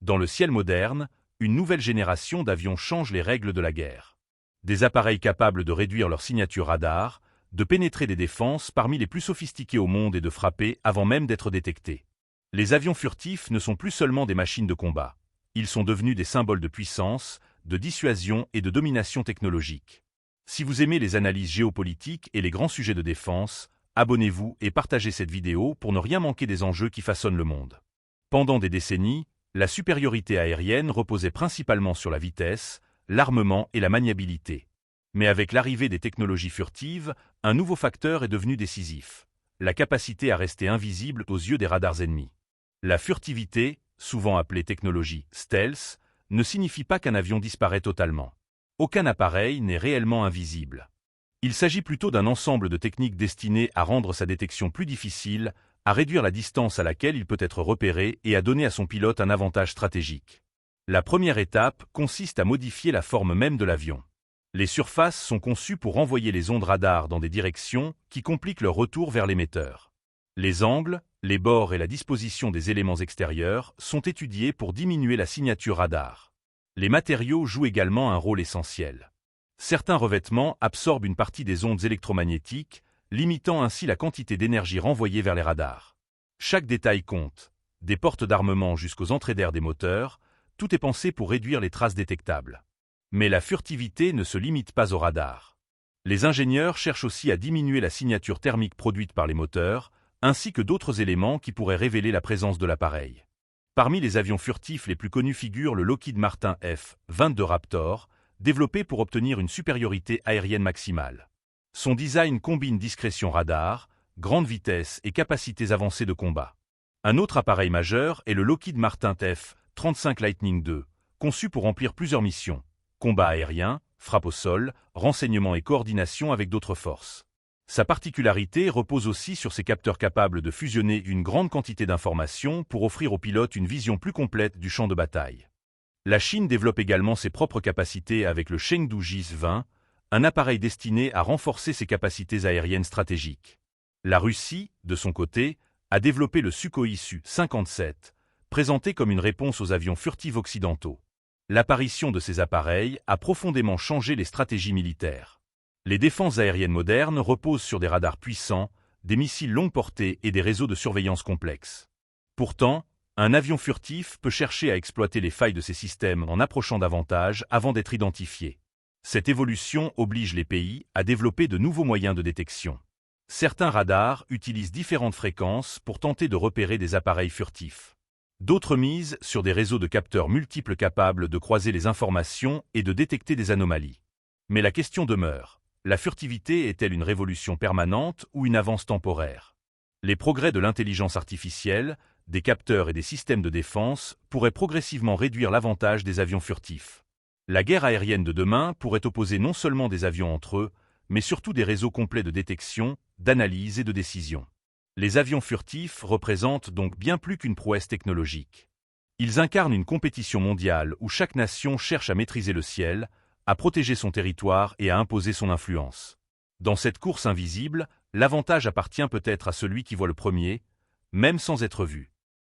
Dans le ciel moderne, une nouvelle génération d'avions change les règles de la guerre. Des appareils capables de réduire leur signature radar, de pénétrer des défenses parmi les plus sophistiquées au monde et de frapper avant même d'être détectés. Les avions furtifs ne sont plus seulement des machines de combat. Ils sont devenus des symboles de puissance, de dissuasion et de domination technologique. Si vous aimez les analyses géopolitiques et les grands sujets de défense, abonnez-vous et partagez cette vidéo pour ne rien manquer des enjeux qui façonnent le monde. Pendant des décennies, la supériorité aérienne reposait principalement sur la vitesse, l'armement et la maniabilité. Mais avec l'arrivée des technologies furtives, un nouveau facteur est devenu décisif: la capacité à rester invisible aux yeux des radars ennemis. La furtivité, souvent appelée technologie stealth, ne signifie pas qu'un avion disparaît totalement. Aucun appareil n'est réellement invisible. Il s'agit plutôt d'un ensemble de techniques destinées à rendre sa détection plus difficile, à réduire la distance à laquelle il peut être repéré et à donner à son pilote un avantage stratégique. La première étape consiste à modifier la forme même de l'avion. Les surfaces sont conçues pour envoyer les ondes radar dans des directions qui compliquent leur retour vers l'émetteur. Les angles, les bords et la disposition des éléments extérieurs sont étudiés pour diminuer la signature radar. Les matériaux jouent également un rôle essentiel. Certains revêtements absorbent une partie des ondes électromagnétiques, limitant ainsi la quantité d'énergie renvoyée vers les radars. Chaque détail compte, des portes d'armement jusqu'aux entrées d'air des moteurs, tout est pensé pour réduire les traces détectables. Mais la furtivité ne se limite pas aux radars. Les ingénieurs cherchent aussi à diminuer la signature thermique produite par les moteurs, ainsi que d'autres éléments qui pourraient révéler la présence de l'appareil. Parmi les avions furtifs les plus connus figure le Lockheed Martin F-22 Raptor, développé pour obtenir une supériorité aérienne maximale. Son design combine discrétion radar, grande vitesse et capacités avancées de combat. Un autre appareil majeur est le Lockheed Martin F-35 Lightning II, conçu pour remplir plusieurs missions: combat aérien, frappe au sol, renseignement et coordination avec d'autres forces. Sa particularité repose aussi sur ses capteurs capables de fusionner une grande quantité d'informations pour offrir aux pilotes une vision plus complète du champ de bataille. La Chine développe également ses propres capacités avec le Chengdu JIS-20, un appareil destiné à renforcer ses capacités aériennes stratégiques. La Russie, de son côté, a développé le Sukhoi Su-57, présenté comme une réponse aux avions furtifs occidentaux. L'apparition de ces appareils a profondément changé les stratégies militaires. Les défenses aériennes modernes reposent sur des radars puissants, des missiles longue portée et des réseaux de surveillance complexes. Pourtant, un avion furtif peut chercher à exploiter les failles de ces systèmes en approchant davantage avant d'être identifié. Cette évolution oblige les pays à développer de nouveaux moyens de détection. Certains radars utilisent différentes fréquences pour tenter de repérer des appareils furtifs. D'autres misent sur des réseaux de capteurs multiples capables de croiser les informations et de détecter des anomalies. Mais la question demeure: la furtivité est-elle une révolution permanente ou une avance temporaire? Les progrès de l'intelligence artificielle, des capteurs et des systèmes de défense pourraient progressivement réduire l'avantage des avions furtifs. La guerre aérienne de demain pourrait opposer non seulement des avions entre eux, mais surtout des réseaux complets de détection, d'analyse et de décision. Les avions furtifs représentent donc bien plus qu'une prouesse technologique. Ils incarnent une compétition mondiale où chaque nation cherche à maîtriser le ciel, à protéger son territoire et à imposer son influence. Dans cette course invisible, l'avantage appartient peut-être à celui qui voit le premier, même sans être vu.